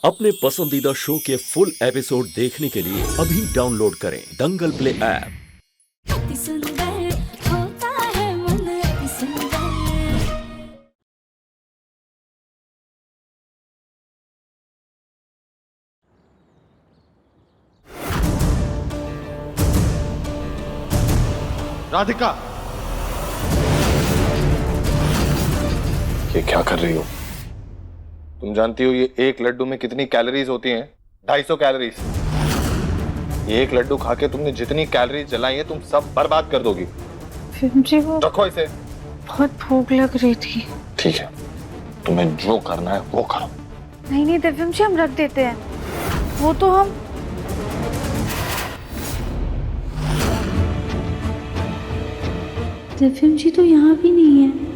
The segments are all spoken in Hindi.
अपने पसंदीदा शो के फुल एपिसोड देखने के लिए अभी डाउनलोड करें दंगल प्ले ऐप। अति सुंदर होता है मन अति सुंदर। राधिका, ये क्या कर रही हो? तुम जानती हो ये एक लड्डू में कितनी कैलोरीज होती हैं? 250 कैलोरीज। ये एक लड्डू खा के तुमने जितनी कैलोरीज जलाई है तुम सब बर्बाद कर दोगी। जी वो रखो इसे। बहुत भूख लग रही थी। ठीक है, तुम्हें जो करना है वो करो। नहीं नहीं दिव्यम जी, हम रख देते हैं। वो तो हम दिव्यम जी तो यहाँ भी नहीं है।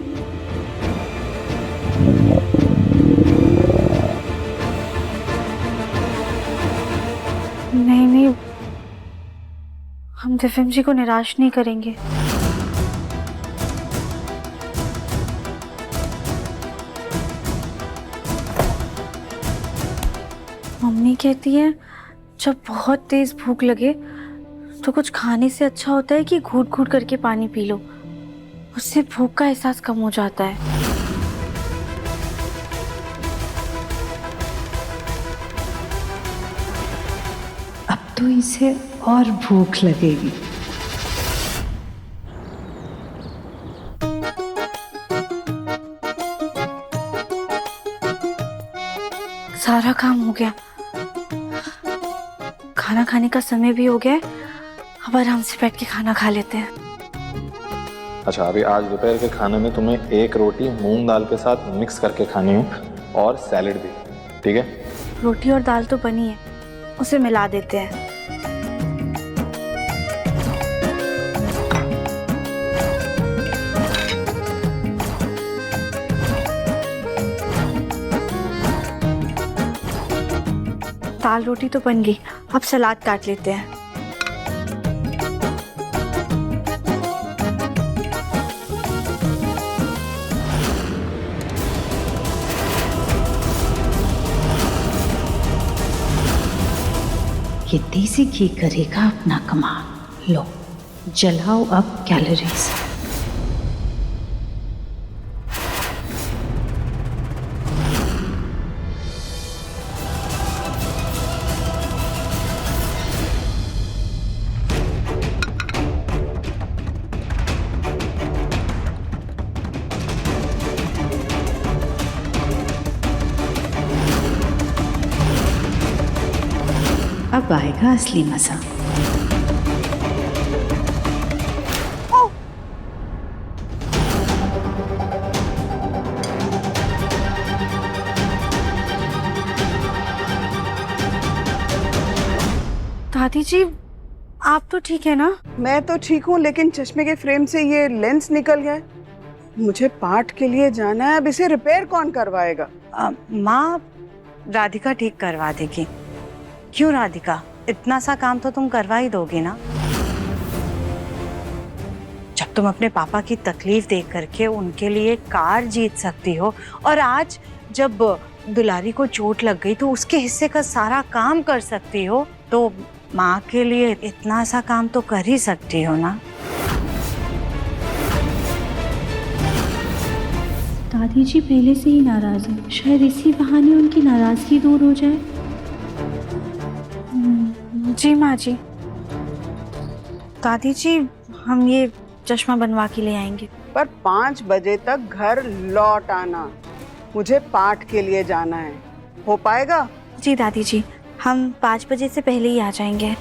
नहीं नहीं, हम दिव्यम जी को निराश नहीं करेंगे। मम्मी कहती है जब बहुत तेज भूख लगे तो कुछ खाने से अच्छा होता है कि घूट घूट करके पानी पी लो, उससे भूख का एहसास कम हो जाता है। अब तो इसे और भूख लगेगी। सारा काम हो गया, खाना खाने का समय भी हो गया है। अब आराम से बैठ के खाना खा लेते हैं। अच्छा, अभी आज दोपहर के खाने में तुम्हें एक रोटी मूंग दाल के साथ मिक्स करके खानी है और सैलेड भी, ठीक है? रोटी और दाल तो बनी है, उसे मिला देते हैं। दाल रोटी तो बन गई, अब सलाद काट लेते हैं। ये देसी घी करेगा अपना कमाल। लो, जलाओ अब कैलोरीज। अब आएगा असली मजा। दादी जी, आप तो ठीक है ना? मैं तो ठीक हूँ, लेकिन चश्मे के फ्रेम से ये लेंस निकल गया है। मुझे पाठ के लिए जाना है, अब इसे रिपेयर कौन करवाएगा? माँ, राधिका ठीक करवा देगी। क्यों राधिका, इतना सा काम तो तुम करवा ही दोगी ना? जब तुम अपने पापा की तकलीफ देख करके उनके लिए कार जीत सकती हो, और आज जब दुलारी को चोट लग गई तो उसके हिस्से का सारा काम कर सकती हो, तो माँ के लिए इतना सा काम तो कर ही सकती हो ना? दादी जी पहले से ही नाराज है, शायद इसी बहाने उनकी नाराजगी दूर हो जाए। जी माँ जी। दादी जी, हम ये चश्मा बनवा के ले आएंगे। पर 5 बजे तक घर लौट आना, मुझे पाठ के लिए जाना है। हो पाएगा? जी दादी जी, हम 5 बजे से पहले ही आ जाएंगे।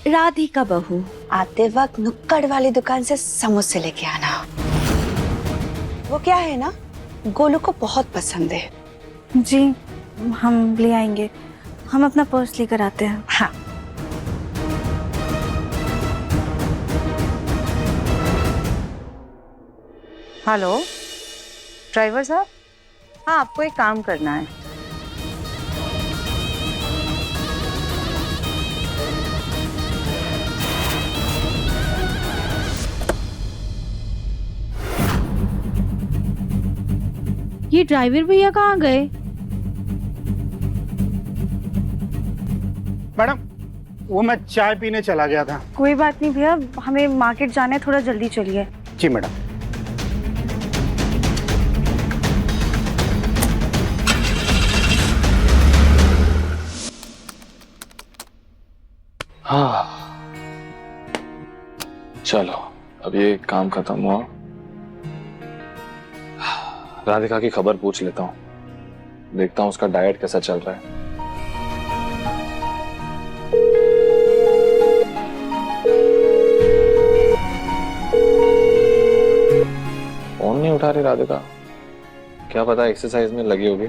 राधिका बहू, आते वक्त नुक्कड़ वाली दुकान से समोसे लेके आना। वो क्या है ना, गोलू को बहुत पसंद है। जी, हम ले आएंगे। हम अपना पर्स लेकर आते हैं। हाँ। हेलो ड्राइवर साहब, हाँ आपको एक काम करना है। ये ड्राइवर भैया कहाँ गए? मैडम वो मैं चाय पीने चला गया था। कोई बात नहीं भैया, हमें मार्केट जाना है, थोड़ा जल्दी चलिए। जी मैडम। हाँ चलो अब ये काम खत्म हुआ, राधिका की खबर पूछ लेता हूँ, देखता हूँ उसका डाइट कैसा चल रहा है। फोन नहीं उठा रही राधिका, क्या पता एक्सरसाइज में लगी होगी।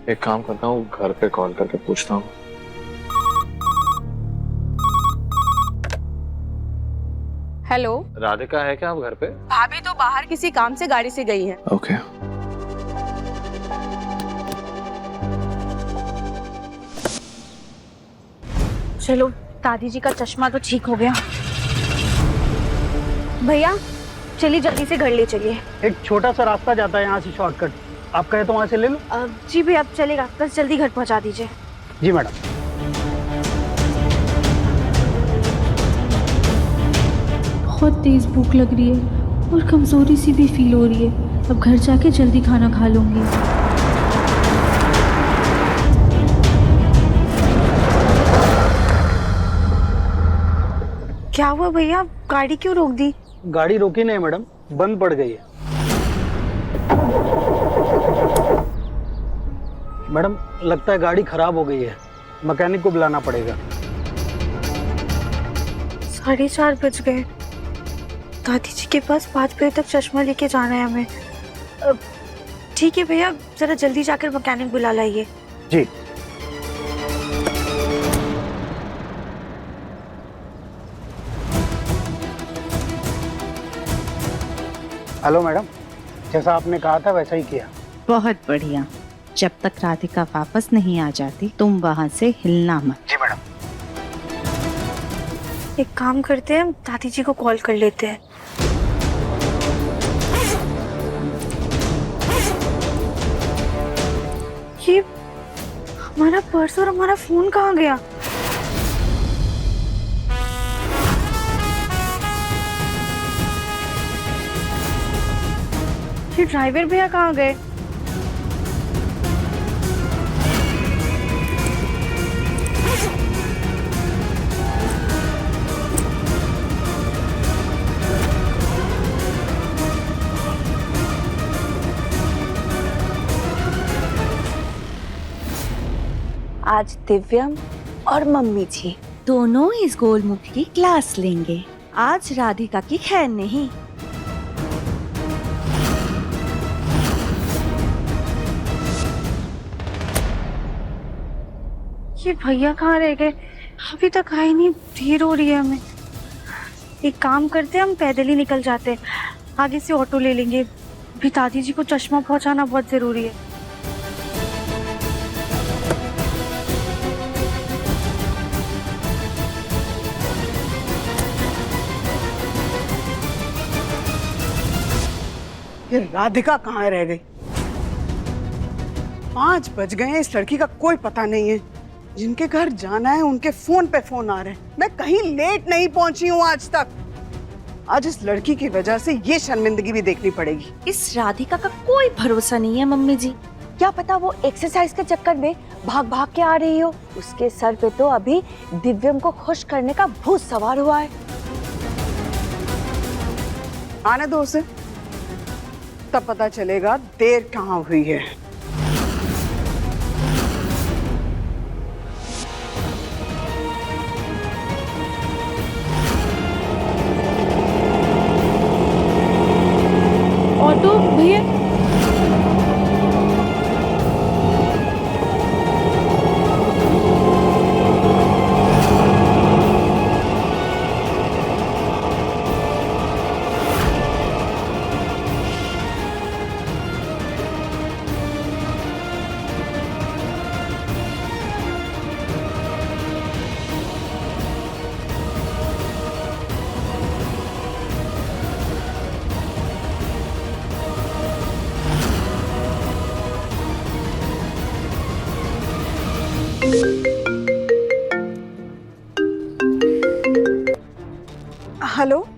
एक काम करता हूँ, घर पे कॉल करके पूछता हूँ। हेलो, राधिका है क्या आप घर पे? भाभी तो बाहर किसी काम से गाड़ी से गई है। ओके। चलो, दादी जी का चश्मा तो ठीक हो गया। भैया चलिए जल्दी से घर ले चलिए। एक छोटा सा रास्ता जाता है यहाँ से, शॉर्टकट, आप कहे तो वहाँ से ले लो। जी भैया अब चलेगा, बस जल्दी घर पहुँचा दीजिए। जी मैडम। बहुत तेज भूख लग रही है और कमजोरी सी भी फील हो रही है। अब घर जाके जल्दी खाना खा लूंगी। क्या हुआ भैया, गाड़ी क्यों रोक दी? गाड़ी रोकी नहीं मैडम, बंद पड़ गई है। मैडम लगता है गाड़ी खराब हो गई है, मैकेनिक को बुलाना पड़ेगा। 4:30 बज गए। दादी जी के पास 5 बजे तक चश्मा लेके जाना है हमें। ठीक है भैया, जरा जल्दी जाकर मैकेनिक बुला लाइए। जी। हेलो मैडम, जैसा आपने कहा था वैसा ही किया। बहुत बढ़िया। जब तक राधिका वापस नहीं आ जाती तुम वहाँ से हिलना मत। जी मैडम। एक काम करते हैं, दादी जी को कॉल कर लेते हैं। ये हमारा पर्स और हमारा फोन कहाँ गया? ये ड्राइवर भैया कहाँ गए? आज दिव्यम और मम्मी जी दोनों इस गोलमुख की क्लास लेंगे। आज राधिका की खैर नहीं। ये भैया कहाँ रह गए? अभी तक आए नहीं, देर हो रही है हमें। एक काम करते हैं, हम पैदल ही निकल जाते हैं, आगे से ऑटो ले लेंगे। अभी दादी जी को चश्मा पहुंचाना बहुत जरूरी है। ये राधिका कहाँ रह गई? 5 बज गए हैं, इस लड़की का कोई पता नहीं है। जिनके घर जाना है उनके फोन पे फोन आ रहे हैं। मैं कहीं लेट नहीं पहुंची हूँ आज तक। आज इस लड़की की वजह से ये शर्मिंदगी भी देखनी पड़ेगी। इस राधिका का कोई भरोसा नहीं है मम्मी जी। क्या पता वो एक्सरसाइज के चक्कर में भाग भाग के आ रही हो। उसके सर पे तो अभी दिव्यम को खुश करने का भूत सवार हुआ है। आने दो उसे, तब पता चलेगा देर कहाँ हुई है। ऑटो भैया,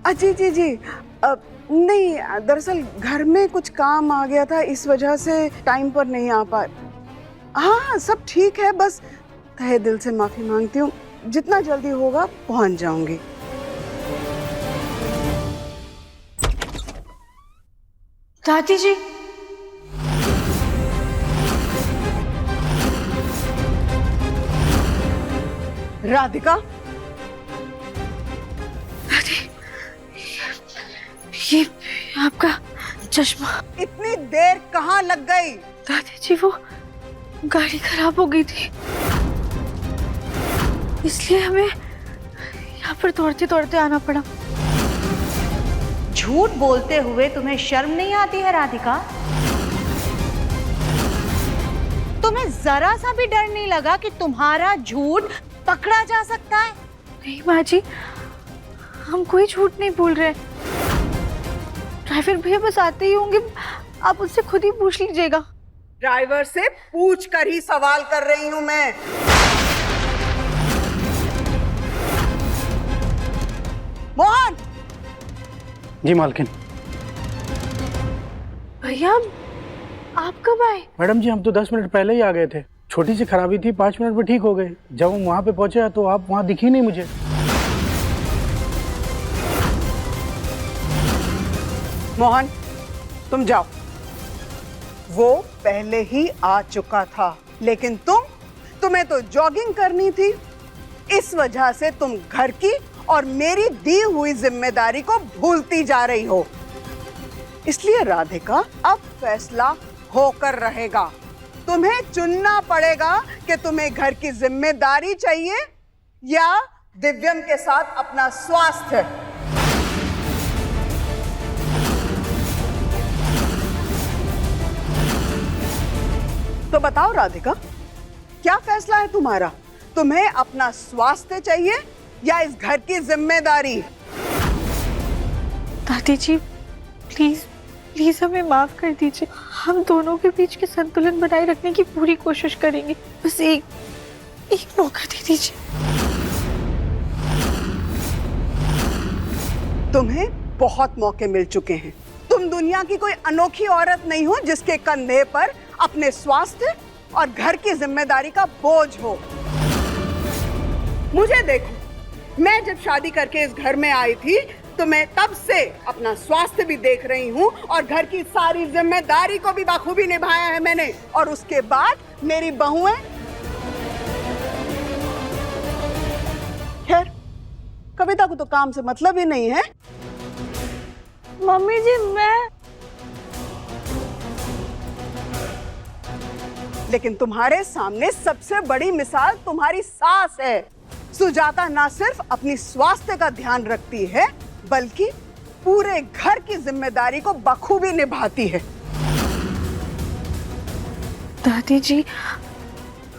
जी जी जी, नहीं, दरअसल घर में कुछ काम आ गया था, इस वजह से टाइम पर नहीं आ पा। हाँ, सब ठीक है, बस तहे दिल से माफी मांगती हूँ। जितना जल्दी होगा पहुंच जाऊंगी। दादी जी, राधिका, ये आपका चश्मा। इतनी देर कहाँ लग गई? दादी जी, वो गाड़ी खराब हो गई थी, इसलिए हमें यहाँ पर दौड़ते दौड़ते आना पड़ा। झूठ बोलते हुए तुम्हें शर्म नहीं आती है राधिका? तुम्हें जरा सा भी डर नहीं लगा कि तुम्हारा झूठ पकड़ा जा सकता है? नहीं माँ जी, हम कोई झूठ नहीं बोल रहे। ड्राइवर भैया बस आते ही होंगे, आप उससे खुद ही पूछ लीजिएगा। ड्राइवर से पूछ कर ही सवाल कर रही हूँ मैं। मोहन! जी मालकिन। भैया आप कब आए? मैडम जी, हम तो 10 मिनट पहले ही आ गए थे। छोटी सी खराबी थी, 5 मिनट में ठीक हो गए। जब हम वहाँ पे पहुँचे तो आप वहाँ दिखी नहीं मुझे। मोहन, तुम जाओ। वो पहले ही आ चुका था, लेकिन तुम्हें तो जॉगिंग करनी थी। इस वजह से तुम घर की और मेरी दी हुई जिम्मेदारी को भूलती जा रही हो। इसलिए राधिका, अब फैसला होकर रहेगा। तुम्हें चुनना पड़ेगा कि तुम्हें घर की जिम्मेदारी चाहिए या दिव्यम के साथ अपना स्वास्थ्य। तो बताओ राधिका, क्या फैसला है तुम्हारा? तुम्हें अपना स्वास्थ्य चाहिए या इस घर की जिम्मेदारी? दादी जी, प्लीज प्लीज हमें माफ कर दीजिए। हम दोनों के बीच के संतुलन बनाए रखने की पूरी कोशिश करेंगे। बस एक मौका दे दीजिए। तुम्हें बहुत मौके मिल चुके हैं। तुम दुनिया की कोई अनोखी औरत नहीं हो जिसके कंधे पर अपने स्वास्थ्य और घर की जिम्मेदारी का बोझ हो। मुझे देखो, मैं जब शादी करके इस घर में आई थी तो मैं तब से अपना स्वास्थ्य भी देख रही हूँ और घर की सारी जिम्मेदारी को भी बखूबी निभाया है मैंने। और उसके बाद मेरी बहुएं, खैर कविता को तो काम से मतलब ही नहीं है। मम्मी जी, लेकिन तुम्हारे सामने सबसे बड़ी मिसाल तुम्हारी सास है। सुजाता ना सिर्फ अपनी स्वास्थ्य का ध्यान रखती है, बल्कि पूरे घर की जिम्मेदारी को बखूबी निभाती है। दादी जी,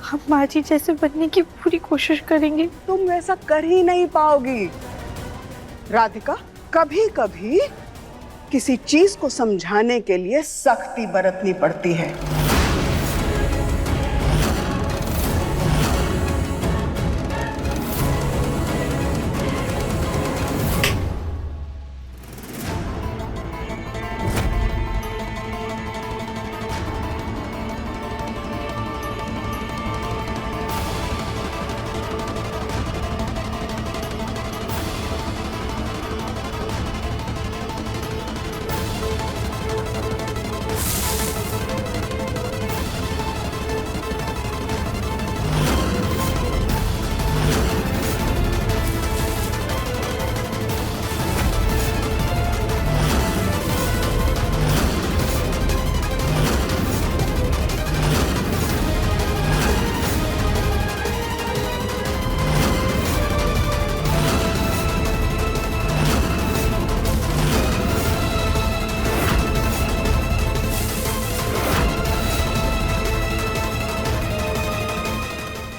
हम माँ जी जैसे बनने की पूरी कोशिश करेंगे। तुम वैसा कर ही नहीं पाओगी राधिका। कभी कभी किसी चीज को समझाने के लिए सख्ती बरतनी पड़ती है।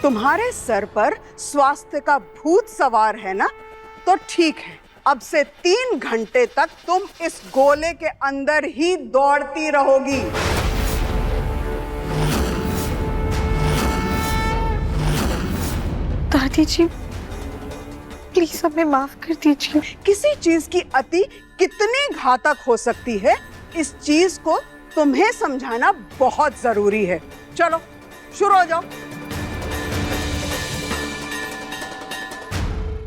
तुम्हारे सर पर स्वास्थ्य का भूत सवार है ना, तो ठीक है। अब से 3 घंटे तक तुम इस गोले के अंदर ही दौड़ती रहोगी। दादी जी, प्लीज हमें माफ कर दीजिए। किसी चीज की अति कितनी घातक हो सकती है, इस चीज को तुम्हें समझाना बहुत जरूरी है। चलो शुरू हो जाओ,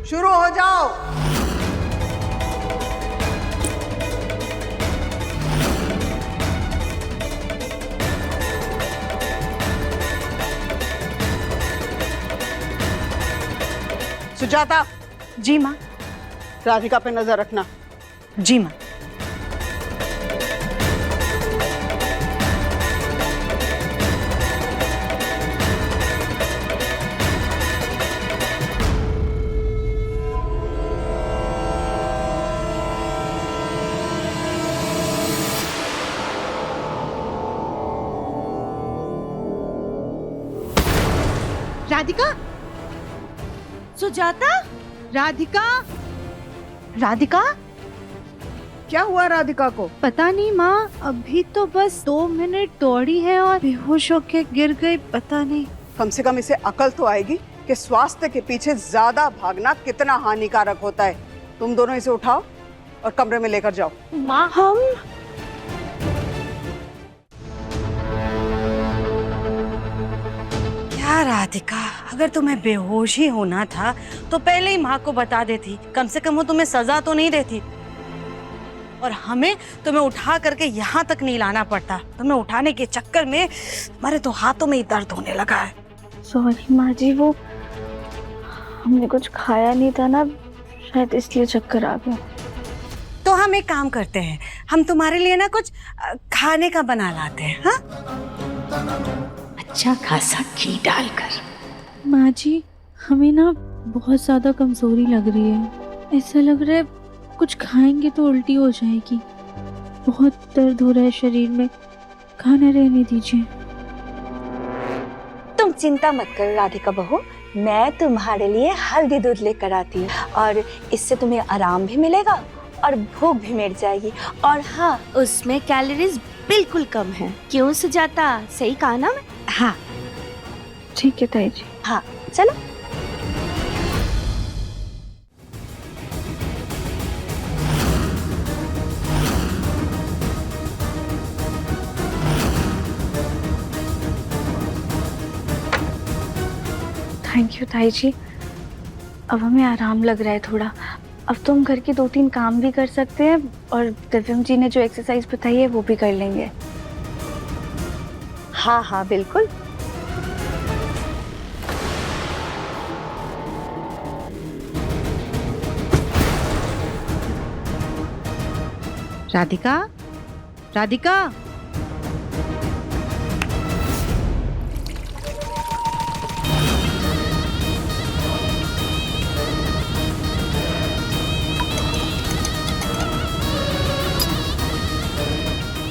शुरू हो जाओ। सुजाता। जी माँ। राधिका पे नजर रखना। जी माँ। राधिका, सुजाता, राधिका, राधिका। क्या हुआ राधिका को? पता नहीं माँ, अभी तो बस 2 मिनट दौड़ी है और बेहोश होके गिर गई। पता नहीं। कम से कम इसे अकल तो आएगी कि स्वास्थ्य के पीछे ज्यादा भागना कितना हानिकारक होता है। तुम दोनों इसे उठाओ और कमरे में लेकर जाओ। माँ हम क्या राधिका, अगर तुम्हें बेहोशी होना था तो पहले ही माँ को बता देती, कम से कम वो तुम्हें सजा तो नहीं देती। और हमें तुम्हें उठा करके यहाँ तक नहीं लाना पड़ता। तुम्हें उठाने के चक्कर में हमारे तो हाथों में ही दर्द होने लगा है। सॉरी माँ जी, वो हमने कुछ खाया नहीं था ना, शायद इसलिए चक्कर आ गया। तो हम एक काम करते हैं, हम तुम्हारे लिए ना कुछ खाने का बना लाते हैं। हाँ, अच्छा खासा घी डालकर। माँ जी, हमें ना बहुत ज्यादा कमजोरी लग रही है। ऐसा लग रहा है कुछ खाएंगे तो उल्टी हो जाएगी। बहुत दर्द हो रहा है शरीर में, खाना रहने दीजिए। तुम चिंता मत करो राधिका बहू, मैं तुम्हारे लिए हल्दी दूध लेकर आती हूँ और इससे तुम्हें आराम भी मिलेगा और भूख भी मिट जाएगी। और हाँ, उसमें कैलोरीज बिल्कुल कम है। क्यों सुजाता, सही कहा ना मैं? हाँ ठीक है ताई जी। हाँ चलो। थैंक यू ताई जी, अब हमें आराम लग रहा है थोड़ा। अब तो हम घर के 2-3 काम भी कर सकते हैं और दिव्यम जी ने जो एक्सरसाइज बताई है वो भी कर लेंगे। हाँ हाँ बिल्कुल। राधिका, राधिका।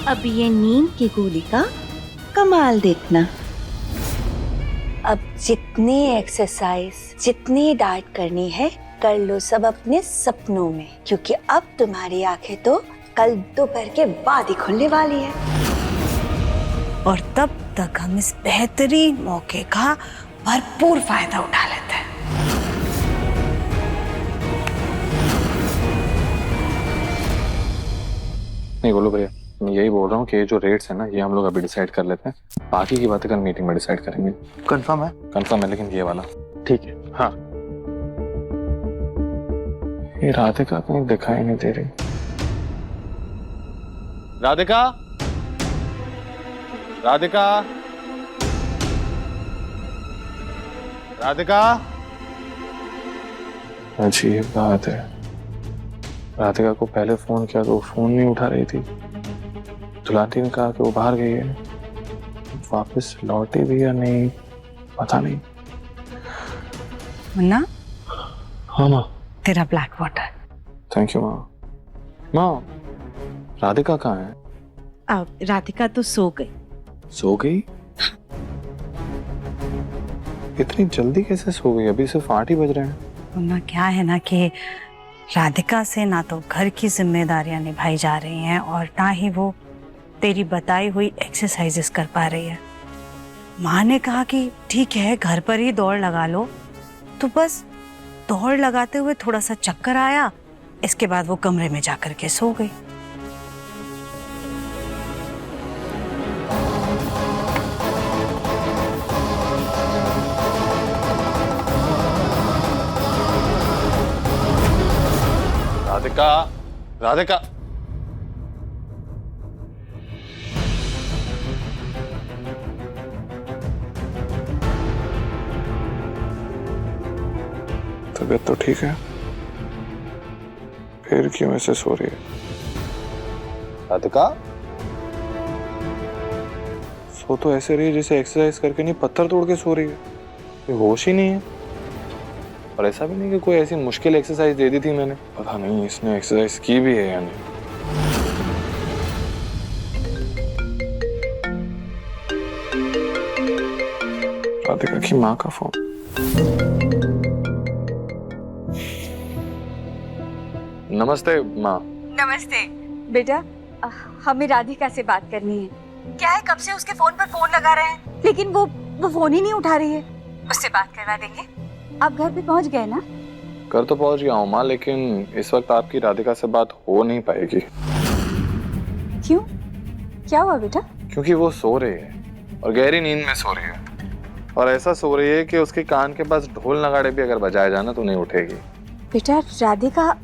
अब ये नींद की गोली का कमाल देखना। अब जितनी एक्सरसाइज, जितनी डाइट करनी है कर लो सब अपने सपनों में, क्योंकि अब तुम्हारी आंखें तो कल दोपहर के बाद ही खुलने वाली है। और तब तक हम इस बेहतरीन मौके का भरपूर फायदा उठा लेते हैं। नहीं बोलो भैया, मैं यही बोल रहा हूँ कि ये जो रेट्स है ना, ये हम लोग अभी डिसाइड कर लेते हैं। बाकी की बातें कल मीटिंग में डिसाइड करेंगे। कंफर्म है? कंफर्म है, लेकिन ये वाला ठीक है। हाँ। ये राधिका कहीं दिखाई नहीं दे रही। राधिका, राधिका, राधिका। अजीब बात है, राधिका को पहले फोन किया तो वो फोन नहीं उठा रही थी। दुलाटी ने कहा कि वो बाहर गई है, वापस लौटी भी या नहीं पता नहीं। मुन्ना, हाँ माँ। तेरा ब्लैक वाटर। थैंक यू माँ। माँ, राधिका कहाँ है? अब राधिका तो सो गई। सो गई? इतनी जल्दी कैसे सो गई? अभी सिर्फ 8 ही बज रहे हैं। मुन्ना, क्या है ना कि राधिका से ना तो घर की जिम्मेदारियां निभाई जा रही हैं और ना ही वो तेरी बताई हुई एक्सरसाइजेस कर पा रही है। माँ ने कहा कि ठीक है घर पर ही दौड़ लगा लो, तो बस दौड़ लगाते हुए थोड़ा सा चक्कर आया, इसके बाद वो कमरे में जाकर के सो गई। राधिका, राधिका, तबीयत तो ठीक है, फिर क्यों ऐसे सो रही है? राधिका, सो तो ऐसे रही जैसे एक्सरसाइज करके नहीं पत्थर तोड़ के सो रही है। ये होश ही नहीं है। और ऐसा भी नहीं कि कोई ऐसी मुश्किल एक्सरसाइज दे दी थी मैंने, पता नहीं इसने एक्सरसाइज की भी है या नहीं। राधिका की माँ का फोन। नमस्ते माँ। नमस्ते बेटा, हमें राधिका से बात करनी है। क्या है, कब से उसके फोन पर फोन लगा रहे हैं, लेकिन वो फोन ही नहीं उठा रही है। उससे बात करवा देंगे। आप घर पे पहुंच गए ना? घर तो पहुंच गया हूँ माँ, लेकिन इस वक्त आपकी राधिका से बात हो नहीं पाएगी। क्यों, क्या हुआ बेटा? क्योंकि वो सो रही है और गहरी नींद में सो रही है, और ऐसा सो रही है कि उसके कान के पास ढोल नगाड़े भी अगर बजाए जाना तो नहीं उठेगी। बेटा, राधिका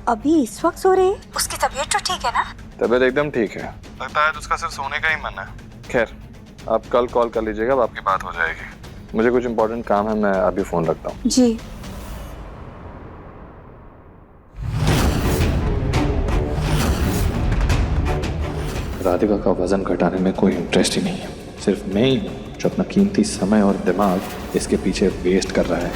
अभी इस वक्त सो रही है? उसकी तबीयत तो ठीक है ना? तबीयत एकदम ठीक है, लगता है उसका सिर्फ सोने का ही मन है। खैर, आप कल कॉल कर लीजिएगा, अब आपकी बात हो जाएगी। मुझे कुछ इम्पोर्टेंट काम है, मैं अभी फोन रखता हूँ। जी। राधिका का वजन घटाने में कोई इंटरेस्ट ही नहीं है, सिर्फ मैं ही हूँ जो अपना कीमती समय और दिमाग इसके पीछे वेस्ट कर रहा है।